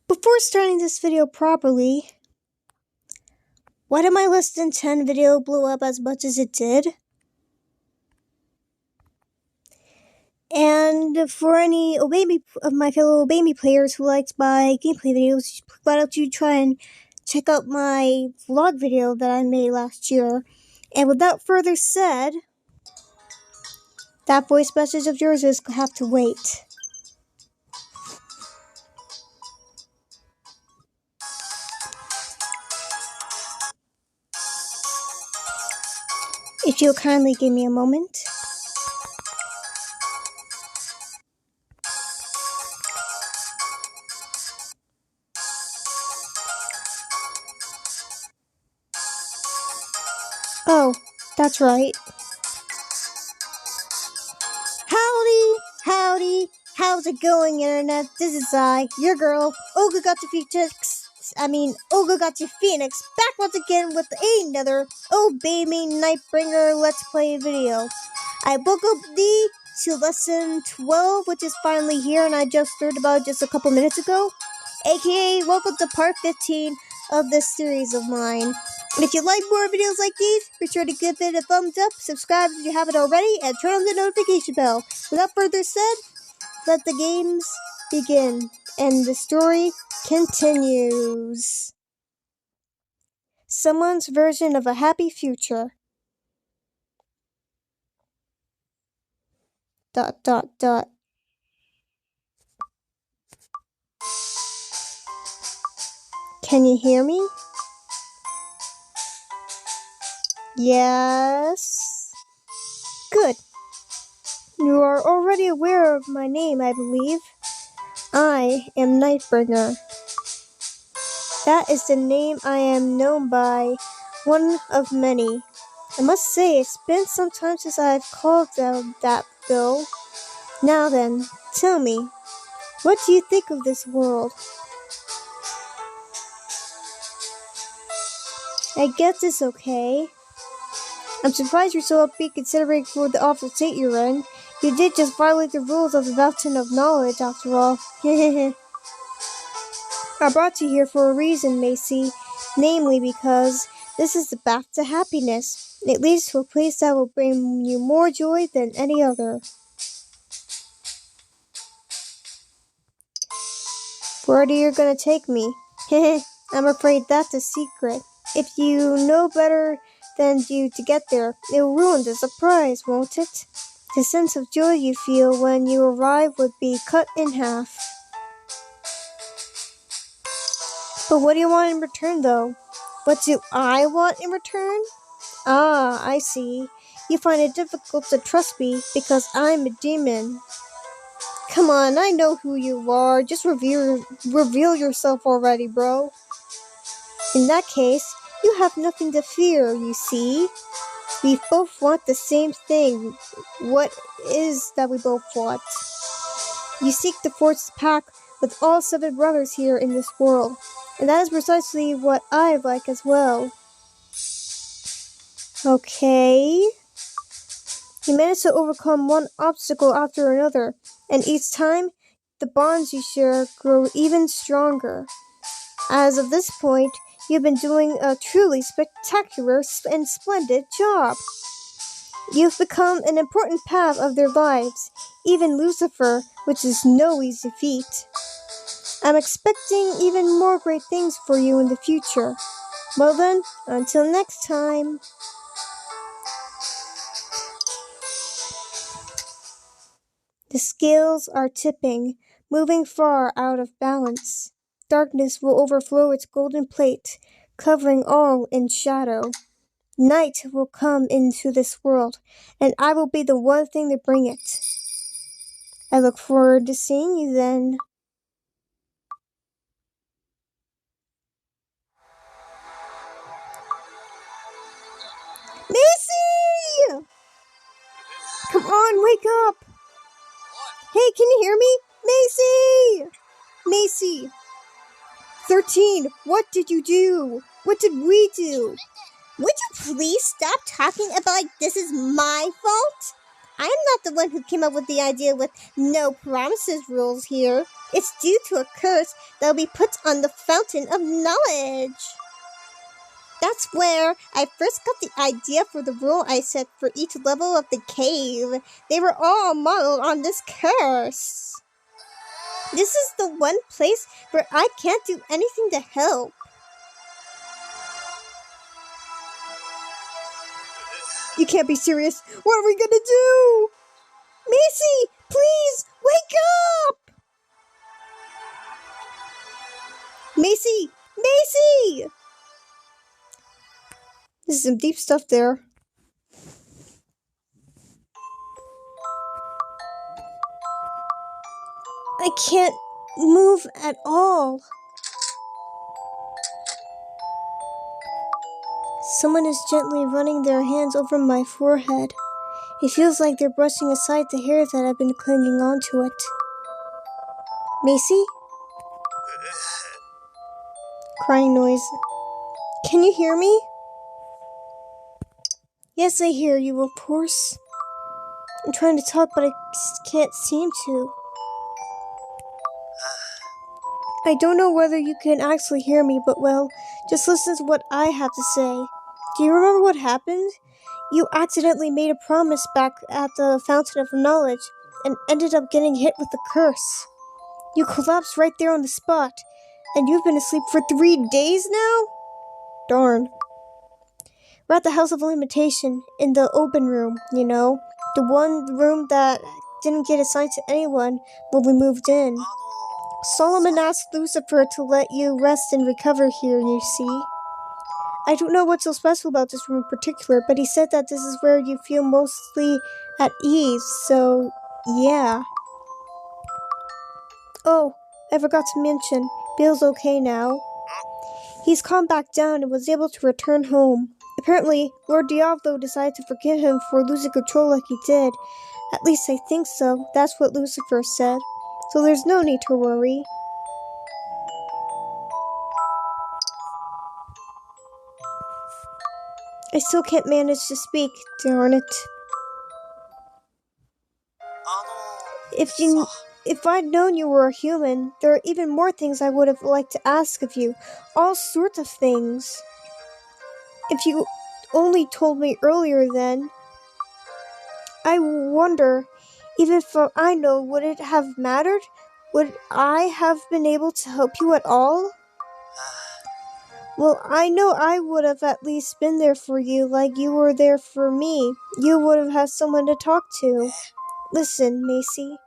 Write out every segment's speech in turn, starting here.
Before starting this video properly, why did my less than 10 video blow up as much as it did? And for any of my fellow Obey Me players who liked my gameplay videos, why don't you try and check out my vlog video that I made last year. And without further said, that voice message of yours is going to have to wait. If you'll kindly give me a moment. Oh, that's right. Howdy, how's it going, Internet? This is I, your girl, Olga got the Phoenix, back once again with another Obey Me Nightbringer Let's Play video. I welcome thee to lesson 12, which is finally here, and I just learned about it just a couple minutes ago. AKA, welcome to part 15 of this series of mine. And if you like more videos like these, be sure to give it a thumbs up, subscribe if you haven't already, and turn on the notification bell. Without further said, let the games begin, and the story continues. Someone's version of a happy future. ... Can you hear me? Yes? Good. You are already aware of my name, I believe. I am Nightbringer. That is the name I am known by, one of many. I must say, it's been some time since I've called out that bill. Now then, tell me, what do you think of this world? I guess it's okay. I'm surprised you're so upbeat considering for the awful state you're in. You did just violate the rules of the Fountain of Knowledge, after all. I brought you here for a reason, Macy. Namely because this is the path to happiness. It leads to a place that will bring you more joy than any other. Where are you going to take me? I'm afraid that's a secret. If you know better than you to get there, it will ruin the surprise, won't it? The sense of joy you feel when you arrive would be cut in half. But what do you want in return, though? What do I want in return? Ah, I see. You find it difficult to trust me because I'm a demon. Come on, I know who you are. Just reveal yourself already, bro. In that case, you have nothing to fear, you see. We both want the same thing. What is that we both want? You seek to forge the pact with all 7 brothers here in this world, and that is precisely what I like as well. Okay. You manage to overcome one obstacle after another, and each time, the bonds you share grow even stronger. As of this point, you've been doing a truly spectacular and splendid job. You've become an important part of their lives, even Lucifer, which is no easy feat. I'm expecting even more great things for you in the future. Well then, until next time. The scales are tipping, moving far out of balance. Darkness will overflow its golden plate, covering all in shadow. Night will come into this world, and I will be the one thing to bring it. I look forward to seeing you then. Macy! Come on, wake up! Hey, can you hear me? Macy! Macy! 13, what did you do? What did we do? Would you please stop talking about like this is my fault? I'm not the one who came up with the idea with no promises rules here. It's due to a curse that will be put on the fountain of knowledge. That's where I first got the idea for the rule I set for each level of the cave. They were all modeled on this curse. This is the one place where I can't do anything to help. You can't be serious. What are we gonna do? Macy, please, wake up! Macy! Macy! This is some deep stuff there. I can't move at all. Someone is gently running their hands over my forehead. It feels like they're brushing aside the hair that I've been clinging onto it. Macy? Crying noise. Can you hear me? Yes, I hear you, of course. I'm trying to talk, but I can't seem to. I don't know whether you can actually hear me, but well, just listen to what I have to say. Do you remember what happened? You accidentally made a promise back at the Fountain of Knowledge and ended up getting hit with the curse. You collapsed right there on the spot, and you've been asleep for 3 days now? Darn. We're at the House of Limitation, in the open room, you know, the one room that didn't get assigned to anyone when we moved in. Solomon asked Lucifer to let you rest and recover here, you see. I don't know what's so special about this room in particular, but he said that this is where you feel mostly at ease, so yeah. Oh, I forgot to mention, Bill's okay now. He's calmed back down and was able to return home. Apparently, Lord Diablo decided to forgive him for losing control like he did. At least I think so. That's what Lucifer said. So there's no need to worry. I still can't manage to speak, darn it. If I'd known you were a human, there are even more things I would have liked to ask of you. All sorts of things. If you only told me earlier then. I wonder, even if I know, would it have mattered? Would I have been able to help you at all? Well, I know I would have at least been there for you like you were there for me. You would have had someone to talk to. Listen, Macy.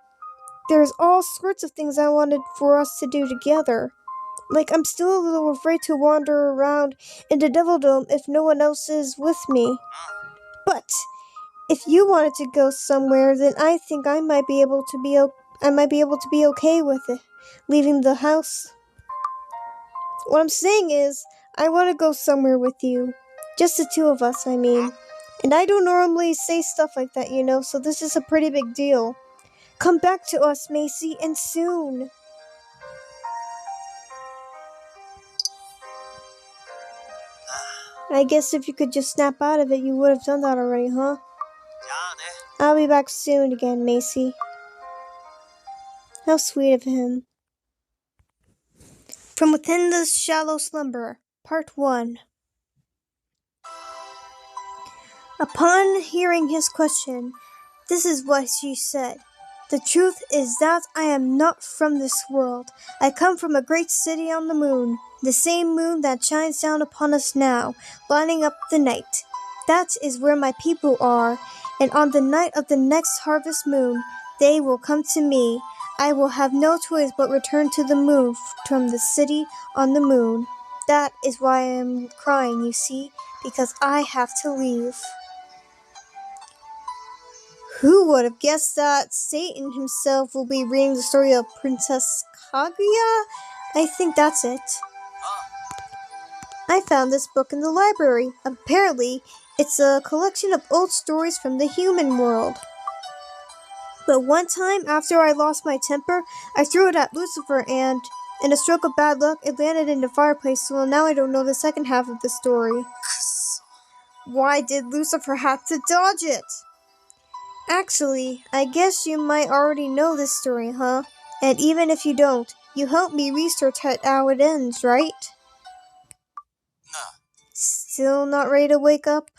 There's all sorts of things I wanted for us to do together. Like, I'm still a little afraid to wander around in the Devil Dome if no one else is with me. But if you wanted to go somewhere, then I think I might be able to be okay with it, leaving the house. What I'm saying is, I want to go somewhere with you. Just the two of us, I mean. And I don't normally say stuff like that, you know, so this is a pretty big deal. Come back to us, Macy, and soon. I guess if you could just snap out of it, you would have done that already, huh? I'll be back soon again, Macy. How sweet of him. From Within the Shallow Slumber, Part 1. Upon hearing his question, this is what she said. The truth is that I am not from this world. I come from a great city on the moon, the same moon that shines down upon us now, lighting up the night. That is where my people are, and on the night of the next harvest moon, they will come to me. I will have no choice but return to the moon from the city on the moon. That is why I am crying, you see, because I have to leave. Who would have guessed that Satan himself will be reading the story of Princess Kaguya? I think that's it. I found this book in the library. Apparently, it's a collection of old stories from the human world. But one time, after I lost my temper, I threw it at Lucifer and, in a stroke of bad luck, it landed in the fireplace, so now I don't know the second half of the story. Why did Lucifer have to dodge it? Actually, I guess you might already know this story, huh? And even if you don't, you helped me research how it ends, right? Still not ready to wake up?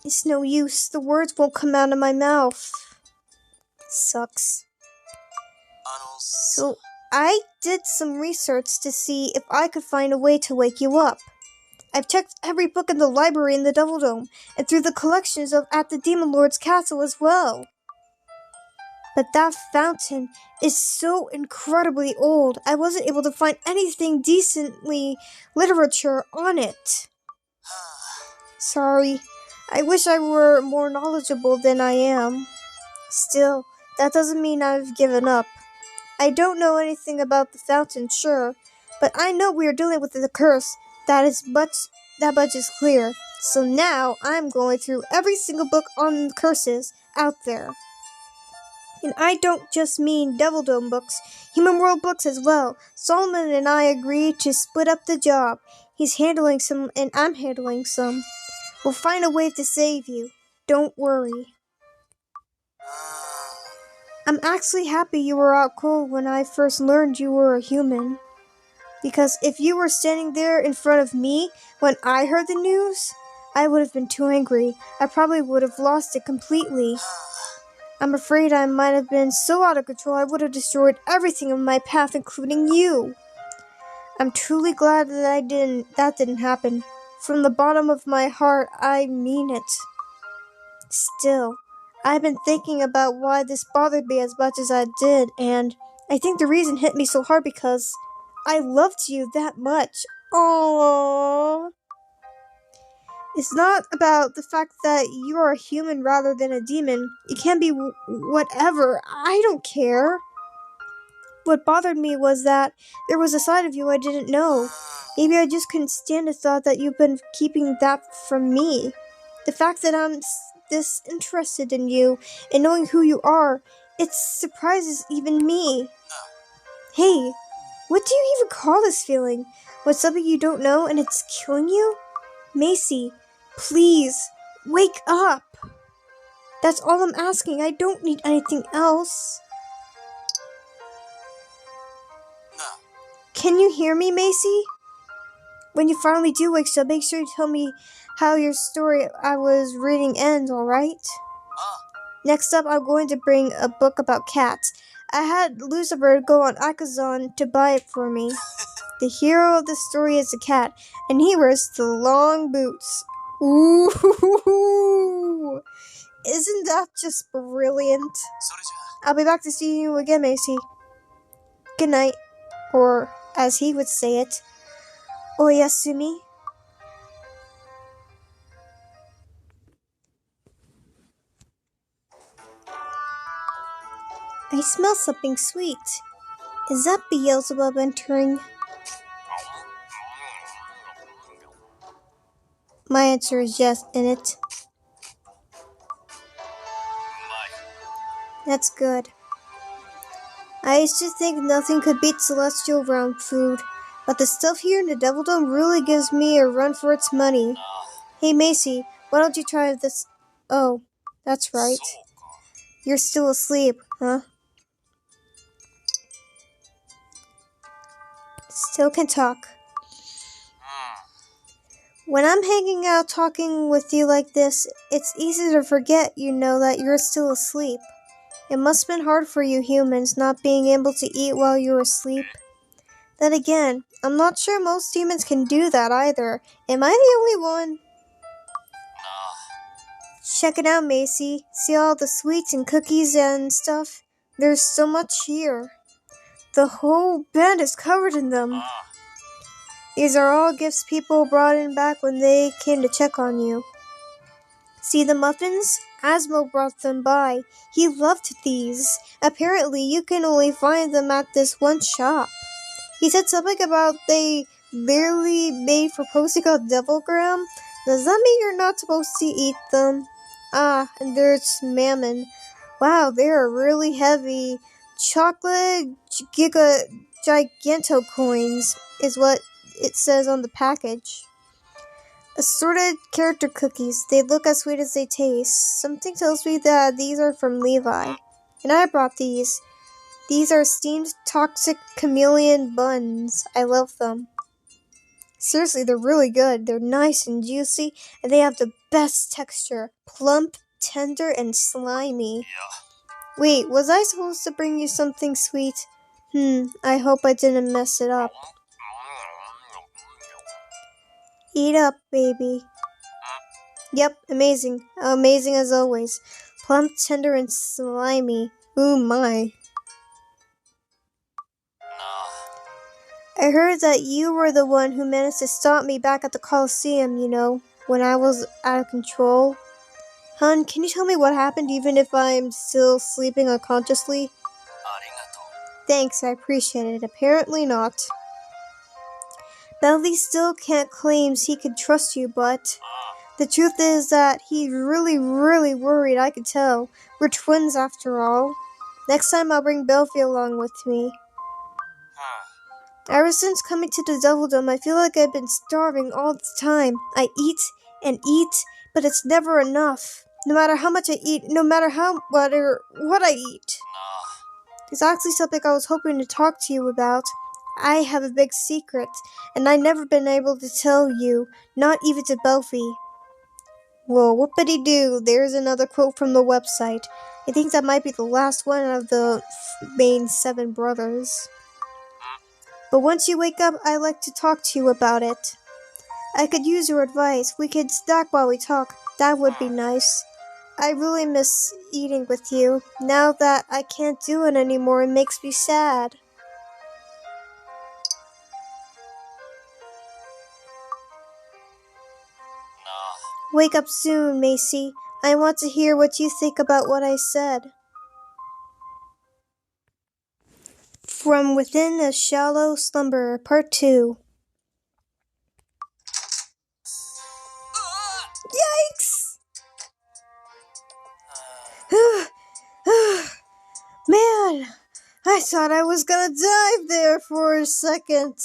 It's no use. The words won't come out of my mouth. Sucks. So, I did some research to see if I could find a way to wake you up. I've checked every book in the library in the Devil Dome, and through the collections at the Demon Lord's castle as well. But that fountain is so incredibly old, I wasn't able to find anything decently literature on it. Sorry. I wish I were more knowledgeable than I am. Still, that doesn't mean I've given up. I don't know anything about the fountain, sure, but I know we are dealing with a curse. That much is clear. So now I'm going through every single book on curses out there. And I don't just mean Devil Dome books, Human World books as well. Solomon and I agreed to split up the job. He's handling some and I'm handling some. We'll find a way to save you. Don't worry. I'm actually happy you were out cold when I first learned you were a human. Because if you were standing there in front of me when I heard the news, I would have been too angry. I probably would have lost it completely. I'm afraid I might have been so out of control I would have destroyed everything in my path, including you. I'm truly glad that didn't happen. From the bottom of my heart, I mean it. Still, I've been thinking about why this bothered me as much as I did, and I think the reason hit me so hard because I loved you that much. Aww. It's not about the fact that you are a human rather than a demon. It can be whatever. I don't care. What bothered me was that there was a side of you I didn't know. Maybe I just couldn't stand the thought that you've been keeping that from me. The fact that I'm this interested in you and knowing who you are, it surprises even me. Hey, what do you even call this feeling? What's something you don't know and it's killing you? Macy, please, wake up. That's all I'm asking. I don't need anything else. Can you hear me, Macy? When you finally do wake up, make sure you tell me how your story I was reading ends, alright? Next up, I'm going to bring a book about cats. I had Lucifer go on Amazon to buy it for me. The hero of the story is a cat, and he wears the long boots. Ooh! Isn't that just brilliant? I'll be back to see you again, Macy. Good night. Or, as he would say it, Oyasumi. I smell something sweet. Is that Beelzebub entering? My answer is yes, innit? That's good. I used to think nothing could beat celestial realm food, but the stuff here in the Devil Dome really gives me a run for its money. Hey Macy, why don't you try this? Oh, that's right. You're still asleep, huh? Still can talk. When I'm hanging out talking with you like this, it's easy to forget, that you're still asleep. It must have been hard for you humans not being able to eat while you're asleep. Then again, I'm not sure most humans can do that either. Am I the only one? Check it out, Macy. See all the sweets and cookies and stuff? There's so much here. The whole bed is covered in them. These are all gifts people brought in back when they came to check on you. See the muffins? Asmo brought them by. He loved these. Apparently, you can only find them at this one shop. He said something about they literally made for posting on Devilgram. Does that mean you're not supposed to eat them? Ah, and there's Mammon. Wow, they are really heavy. Chocolate giganto coins is what it says on the package. Assorted character cookies. They look as sweet as they taste. Something tells me that these are from Levi. And I brought these. These are steamed toxic chameleon buns. I love them. Seriously, they're really good. They're nice and juicy, and they have the best texture. Plump, tender, and slimy. Wait, was I supposed to bring you something sweet? I hope I didn't mess it up. Eat up, baby. Yep, amazing. Amazing as always. Plump, tender, and slimy. Ooh, my. I heard that you were the one who managed to stop me back at the Coliseum, when I was out of control. Hun, can you tell me what happened even if I'm still sleeping unconsciously? Thanks, I appreciate it. Apparently not. Belly still can't claim he could trust you, but the truth is that he's really, really worried, I could tell. We're twins after all. Next time I'll bring Belfie along with me. Ever since coming to the Devil Dome, I feel like I've been starving all the time. I eat and eat, but it's never enough. No matter how much I eat, no matter what I eat. There's actually something I was hoping to talk to you about. I have a big secret, and I've never been able to tell you, not even to Belfie. Well, whoopity-doo, there's another quote from the website. I think that might be the last one of the main 7 brothers. But once you wake up, I'd like to talk to you about it. I could use your advice. We could snack while we talk. That would be nice. I really miss eating with you. Now that I can't do it anymore, it makes me sad. Wake up soon, Macy. I want to hear what you think about what I said. From Within a Shallow Slumber, Part 2. Yikes! Man, I thought I was gonna die there for a second.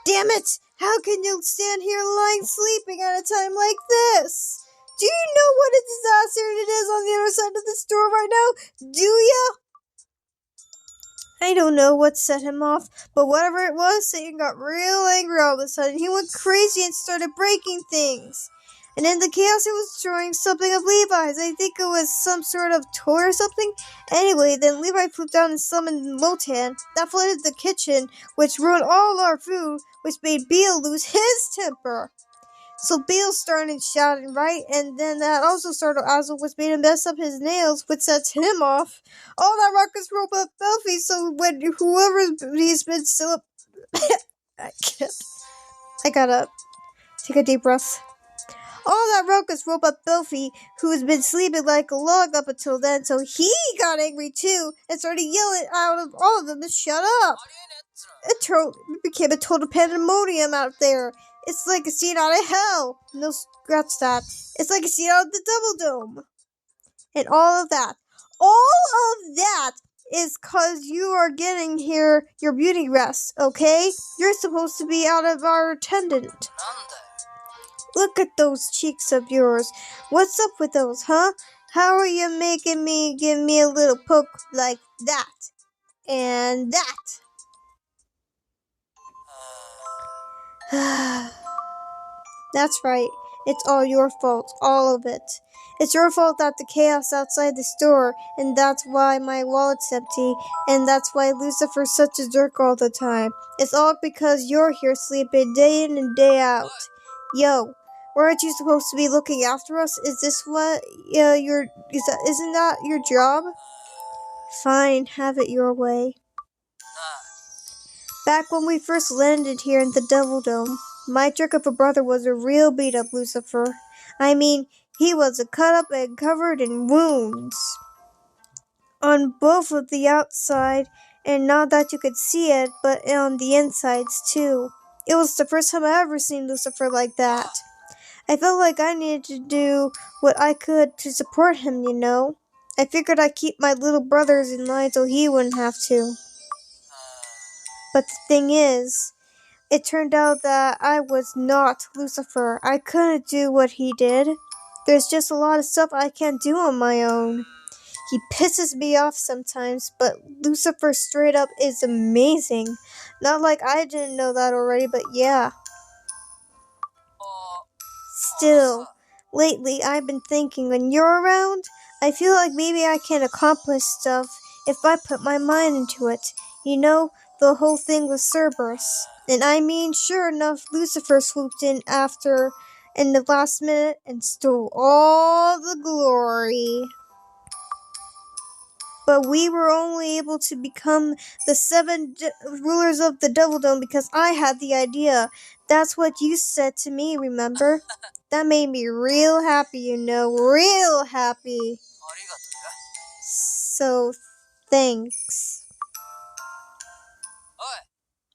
Damn it! How can you stand here lying sleeping at a time like this? Do you know what a disaster it is on the other side of the store right now? Do ya? I don't know what set him off, but whatever it was, Satan got real angry all of a sudden. He went crazy and started breaking things. And in the chaos, he was destroying something of Levi's. I think it was some sort of toy or something. Anyway, then Levi flew down and summoned Lotan. That flooded the kitchen, which ruined all our food, which made Beal lose his temper. So Beal started shouting, right? And then that also started Ozzel, which made him mess up his nails, which sets him off. All that ruckus rope up Belfie, so when he's been still up... I gotta take a deep breath. All that ruckus woke up Belfie, who has been sleeping like a log up until then, so he got angry too, and started yelling out of all of them to shut up. It became a total pandemonium out there. It's like a scene out of hell. No, scratch that. It's like a scene out of the Devil Dome. And all of that. All of that is because you are getting here your beauty rest, okay? You're supposed to be out of our attendant. Look at those cheeks of yours. What's up with those, huh? How are you making me give me a little poke like that? And that. That's right. It's all your fault. All of it. It's your fault that the chaos outside the store, and that's why my wallet's empty, and that's why Lucifer's such a jerk all the time. It's all because you're here sleeping day in and day out. Yo, weren't you supposed to be looking after us? Is this what isn't that your job? Fine, have it your way. Back when we first landed here in the Devil Dome, my jerk of a brother was a real beat-up Lucifer. I mean, he was cut up and covered in wounds. On both of the outside, and not that you could see it, but on the insides too. It was the first time I ever seen Lucifer like that. I felt like I needed to do what I could to support him, I figured I'd keep my little brothers in line so he wouldn't have to. But the thing is, It turned out that I was not Lucifer. I couldn't do what he did. There's just a lot of stuff I can't do on my own. He pisses me off sometimes, but Lucifer straight up is amazing. Not like I didn't know that already, but yeah. Still, lately I've been thinking when you're around, I feel like maybe I can accomplish stuff if I put my mind into it. You know, the whole thing with Cerberus. And I mean, sure enough, Lucifer swooped in after in the last minute and stole all the glory. But we were only able to become the seven rulers of the Devil Dome because I had the idea. That's what you said to me, remember? That made me real happy, you know, real happy. So, thanks.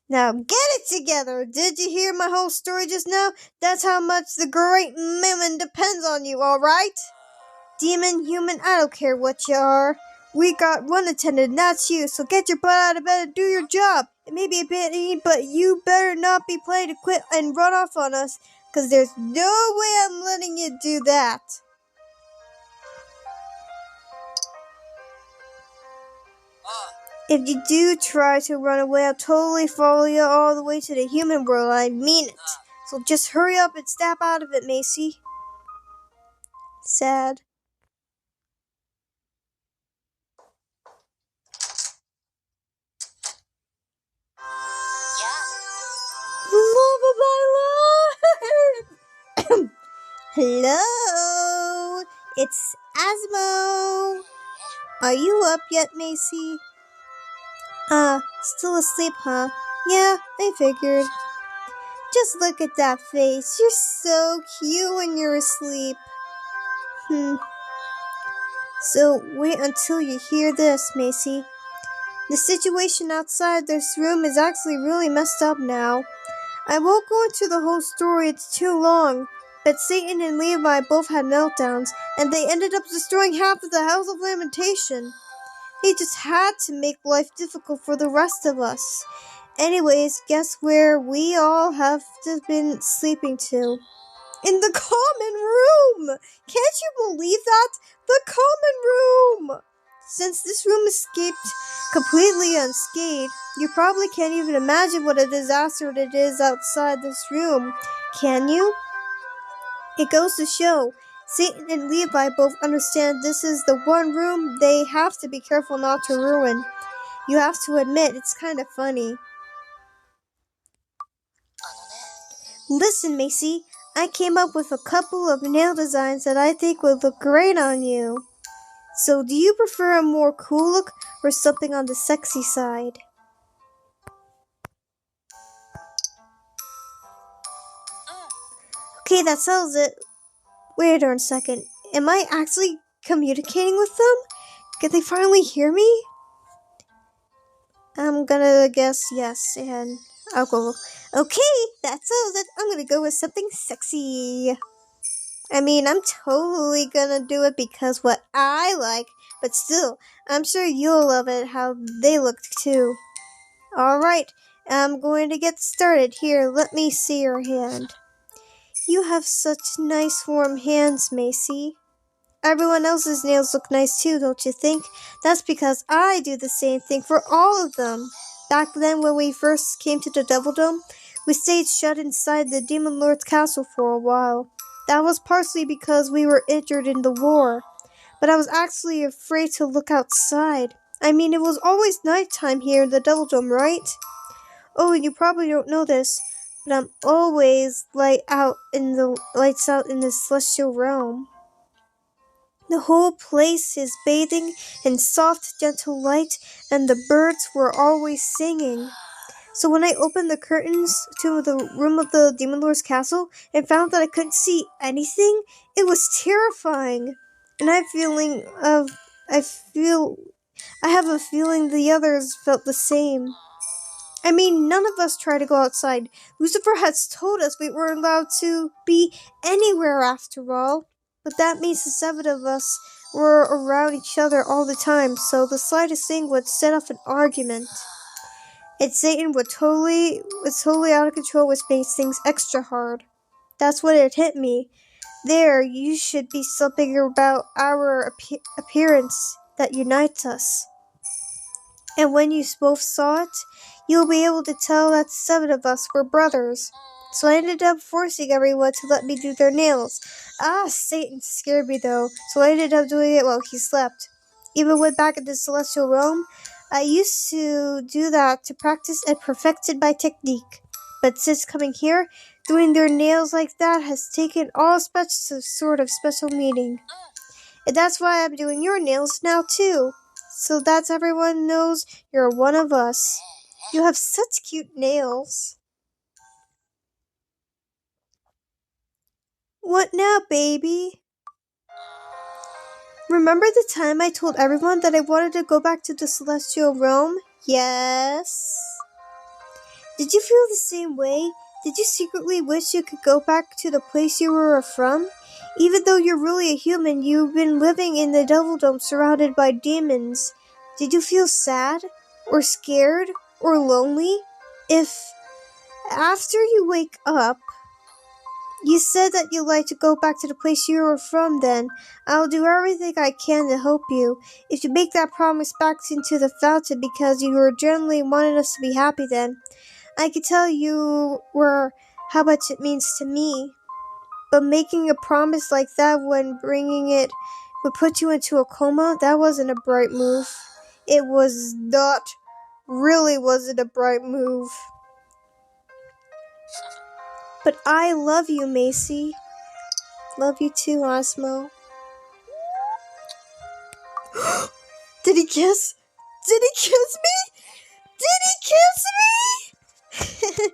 Now get it together! Did you hear my whole story just now? That's how much the great Mammon depends on you, alright? Demon, human, I don't care what you are. We got one attendant, and that's you, so get your butt out of bed and do your job. It may be a bit mean, but you better not be playing to quit and run off on us, because there's no way I'm letting you do that. If you do try to run away, I'll totally follow you all the way to the human world. I mean it. So just hurry up and snap out of it, Macy. Sad. Love of my life! Hello? It's Asmo. Are you up yet, Macy? Still asleep, huh? Yeah, I figured. Just look at that face. You're so cute when you're asleep. So, wait until you hear this, Macy. The situation outside this room is actually really messed up now. I won't go into the whole story, it's too long. But Satan and Levi both had meltdowns, and they ended up destroying half of the House of Lamentation. They just had to make life difficult for the rest of us. Anyways, guess where we all have been sleeping to? In the common room! Can't you believe that? The common room! Since this room escaped completely unscathed, you probably can't even imagine what a disaster it is outside this room, can you? It goes to show, Satan and Levi both understand this is the one room they have to be careful not to ruin. You have to admit, it's kind of funny. Listen, Macy, I came up with a couple of nail designs that I think would look great on you. So, do you prefer a more cool look or something on the sexy side? Okay, that settles it. Wait a second. Am I actually communicating with them? Can they finally hear me? I'm gonna guess yes, and I'll go, okay, that settles it. I'm gonna go with something sexy. I mean, I'm totally gonna do it because what I like, but still, I'm sure you'll love it how they look too. Alright, I'm going to get started. Here, let me see your hand. You have such nice warm hands, Macy. Everyone else's nails look nice too, don't you think? That's because I do the same thing for all of them. Back then when we first came to the Devil Dome, we stayed shut inside the Demon Lord's castle for a while. That was partially because we were injured in the war. But I was actually afraid to look outside. I mean, it was always nighttime here in the Devil Dome, right? Oh, and you probably don't know this, but I'm always lights out in the celestial realm. The whole place is bathing in soft, gentle light, and the birds were always singing. So when I opened the curtains to the room of the Demon Lord's castle and found that I couldn't see anything, it was terrifying. And I have a feeling the others felt the same. I mean, none of us tried to go outside. Lucifer has told us we weren't allowed to be anywhere after all. But that means the seven of us were around each other all the time, so the slightest thing would set off an argument. And Satan was totally out of control, which makes things extra hard. That's when it hit me. There, you should be something about our appearance that unites us. And when you both saw it, you'll be able to tell that 7 of us were brothers. So I ended up forcing everyone to let me do their nails. Satan scared me though, so I ended up doing it while he slept. Even when back in the celestial realm, I used to do that to practice and perfected my technique. But since coming here, doing their nails like that has taken all sort of special meaning. And that's why I'm doing your nails now too. So that everyone knows you're one of us. You have such cute nails. What now, baby? Remember the time I told everyone that I wanted to go back to the celestial realm? Yes? Did you feel the same way? Did you secretly wish you could go back to the place you were from? Even though you're really a human, you've been living in the Devil Dome surrounded by demons. Did you feel sad? Or scared? Or lonely? If, after you wake up, you said that you'd like to go back to the place you were from, then I'll do everything I can to help you. If you make that promise back into the fountain because you were genuinely wanting us to be happy, then I can tell you how much it means to me. But making a promise like that when bringing it would put you into a coma, that wasn't a bright move. It wasn't a bright move. But I love you, Macy. Love you too, Osmo. Did he kiss? Did he kiss me? Did he kiss me?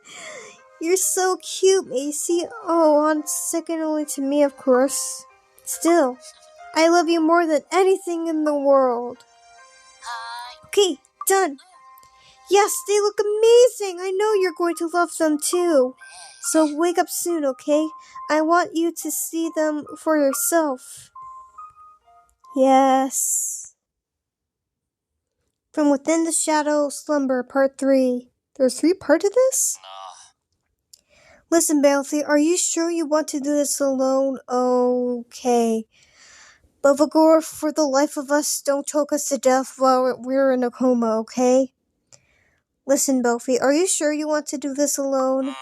You're so cute, Macy. On second only to me, of course. Still, I love you more than anything in the world. Okay, done. Yes, they look amazing. I know you're going to love them too. So wake up soon, okay? I want you to see them for yourself. Yes. From Within the Shadow Slumber, Part 3. There's 3 parts to this? Listen, Balthy, are you sure you want to do this alone? Okay. Bubagore, for the life of us, don't choke us to death while we're in a coma, okay? Listen, Belfie, are you sure you want to do this alone?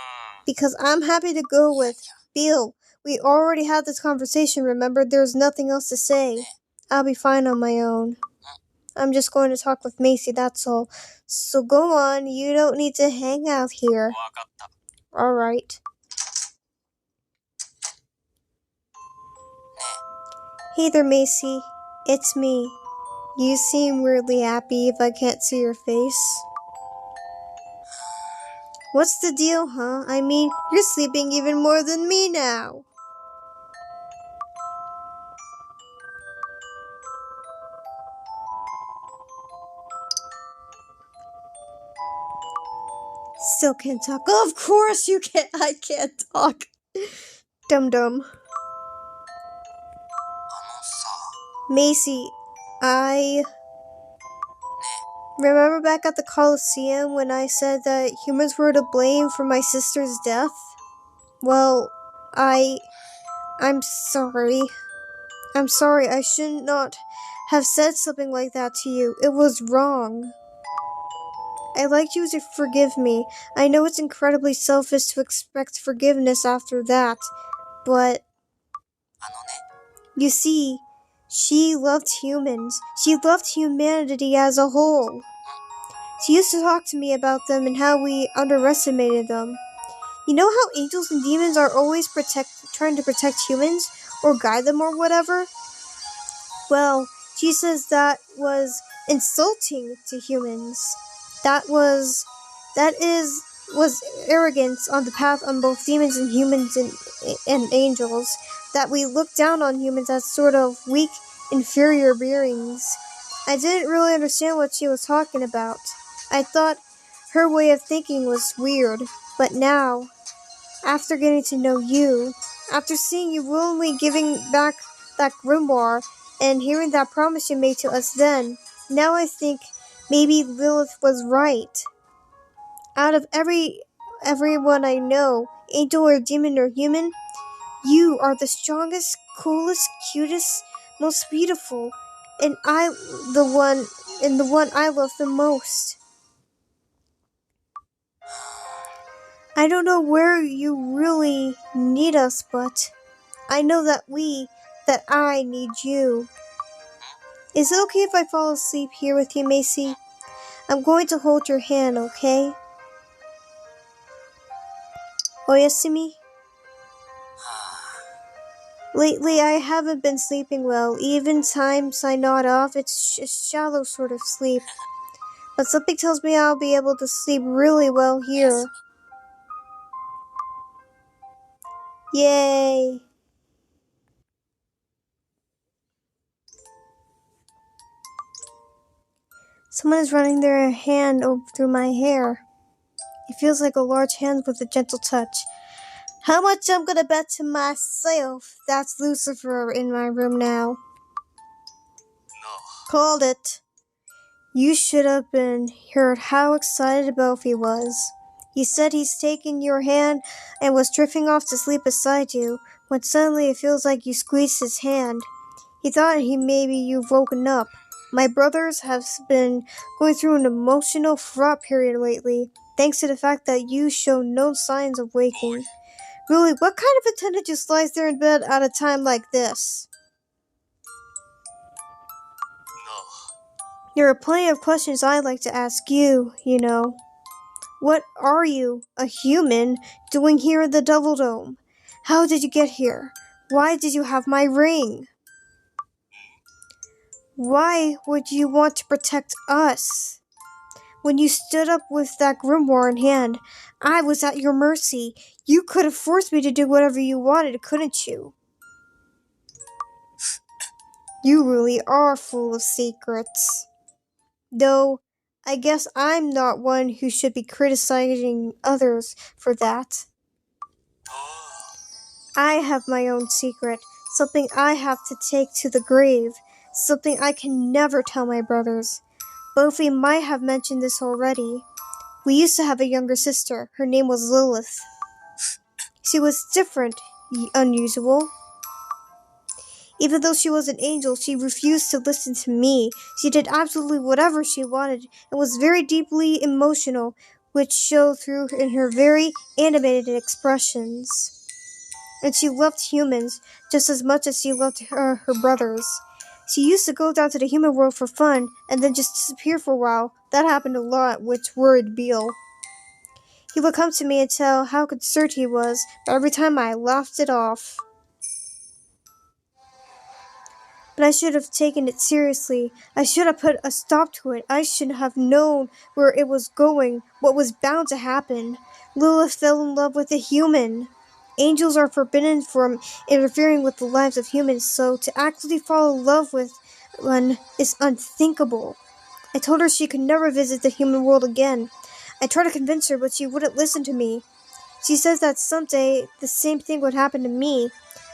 Because I'm happy to go with Bill. We already had this conversation, remember? There's nothing else to say. I'll be fine on my own. I'm just going to talk with Macy, that's all. So go on, you don't need to hang out here. Alright. Hey there, Macy. It's me. You seem weirdly happy if I can't see your face. What's the deal, huh? I mean, you're sleeping even more than me now. Still can't talk. Oh, of course you can't. I can't talk. Dum-dum. Macy, I remember back at the Coliseum when I said that humans were to blame for my sister's death? Well, I'm sorry. I'm sorry, I should not have said something like that to you. It was wrong. I'd like you to forgive me. I know it's incredibly selfish to expect forgiveness after that, but you see, she loved humans. She loved humanity as a whole. She used to talk to me about them and how we underestimated them. You know how angels and demons are always trying to protect humans or guide them or whatever? Well, she says that was insulting to humans. That was arrogance on the path on both demons and humans and angels. That we look down on humans as sort of weak, inferior beings. I didn't really understand what she was talking about. I thought her way of thinking was weird, but now, after getting to know you, after seeing you willingly giving back that grimoire, and hearing that promise you made to us then, now I think maybe Lilith was right. Out of everyone I know, angel or demon or human, you are the strongest, coolest, cutest, most beautiful, and the one I love the most. I don't know where you really need us, but I know that I need you. Is it okay if I fall asleep here with you, Macy? I'm going to hold your hand, okay? Oyasumi? Lately, I haven't been sleeping well. Even times I nod off, it's a shallow sort of sleep. But something tells me I'll be able to sleep really well here. Yay! Someone is running their hand through my hair. It feels like a large hand with a gentle touch. How much I'm gonna bet to myself that's Lucifer in my room now. No. Called it. You should have heard how excited Belfie was. He said he's taken your hand and was drifting off to sleep beside you, when suddenly it feels like you squeezed his hand. He thought maybe you've woken up. My brothers have been going through an emotional fraught period lately, thanks to the fact that you show no signs of waking. Really, what kind of attendant just lies there in bed at a time like this? No. There are plenty of questions I'd like to ask you, you know. What are you, a human, doing here in the Devil Dome? How did you get here? Why did you have my ring? Why would you want to protect us? When you stood up with that grimoire in hand, I was at your mercy. You could have forced me to do whatever you wanted, couldn't you? You really are full of secrets. Though, I guess I'm not one who should be criticizing others for that. I have my own secret, something I have to take to the grave, something I can never tell my brothers. Bofi might have mentioned this already. We used to have a younger sister. Her name was Lilith. She was different, unusual. Even though she was an angel, she refused to listen to me. She did absolutely whatever she wanted and was very deeply emotional, which showed through in her very animated expressions. And she loved humans just as much as she loved her brothers. She used to go down to the human world for fun and then just disappear for a while. That happened a lot, which worried Beale. He would come to me and tell how concerned he was, but every time I laughed it off. But I should have taken it seriously. I should have put a stop to it. I should have known where it was going, what was bound to happen. Lilith fell in love with a human. Angels are forbidden from interfering with the lives of humans, so to actually fall in love with one is unthinkable. I told her she could never visit the human world again. I tried to convince her, but she wouldn't listen to me. She says that someday the same thing would happen to me.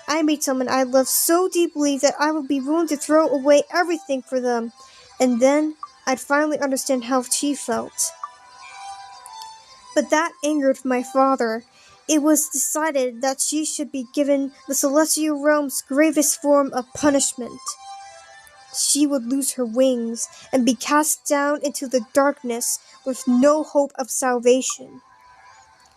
I meet someone I love so deeply that I would be willing to throw away everything for them. And then I'd finally understand how she felt. But that angered my father. It was decided that she should be given the celestial realm's gravest form of punishment. She would lose her wings and be cast down into the darkness with no hope of salvation.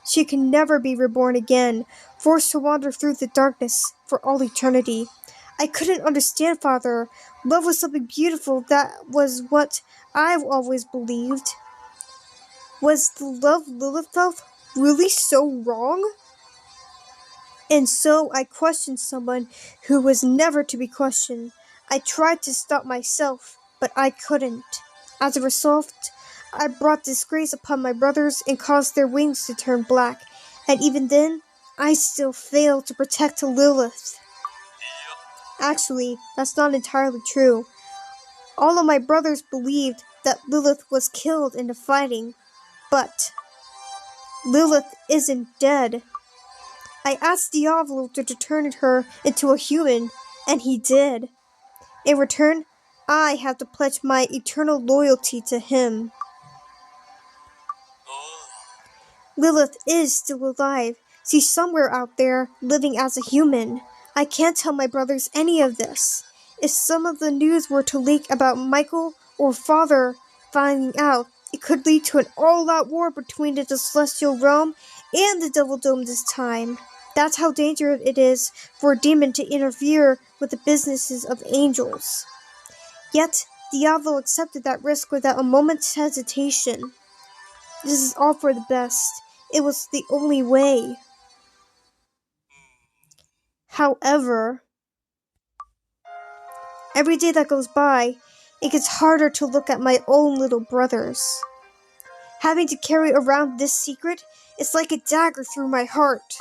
She can never be reborn again, forced to wander through the darkness for all eternity. I couldn't understand, Father. Love was something beautiful. That was what I've always believed. Was the love Lilith felt really so wrong? And so I questioned someone who was never to be questioned. I tried to stop myself, but I couldn't. As a result, I brought disgrace upon my brothers and caused their wings to turn black. And even then, I still failed to protect Lilith. Actually, that's not entirely true. All of my brothers believed that Lilith was killed in the fighting, but Lilith isn't dead. I asked Diavolo to turn her into a human, and he did. In return, I have to pledge my eternal loyalty to him. Lilith is still alive. She's somewhere out there, living as a human. I can't tell my brothers any of this. If some of the news were to leak about Michael or Father finding out, it could lead to an all-out war between the Celestial Realm and the Devil Dome this time. That's how dangerous it is for a demon to interfere with the businesses of angels. Yet, Diablo accepted that risk without a moment's hesitation. This is all for the best. It was the only way. However, every day that goes by, it gets harder to look at my own little brothers. Having to carry around this secret is like a dagger through my heart.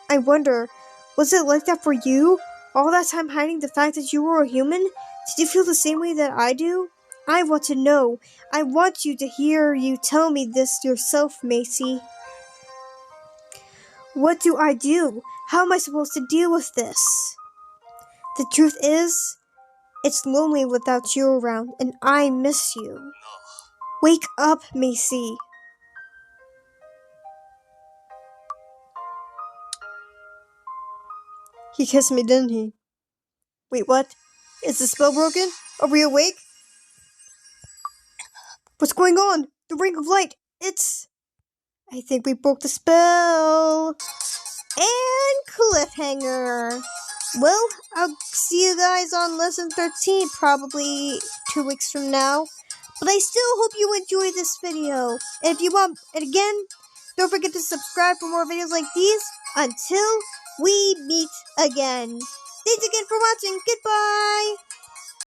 I wonder, was it like that for you? All that time hiding the fact that you were a human? Did you feel the same way that I do? I want to know. I want you to hear you tell me this yourself, Macy. What do I do? How am I supposed to deal with this? The truth is, it's lonely without you around, and I miss you. Wake up, Macy. He kissed me, didn't he? Wait, what? Is the spell broken? Are we awake? What's going on? The ring of light. I think we broke the spell. And cliffhanger. Well, I'll see you guys on lesson 13, probably 2 weeks from now. But I still hope you enjoyed this video. And if you want it again, don't forget to subscribe for more videos like these. Until we meet again. Thanks again for watching. Goodbye.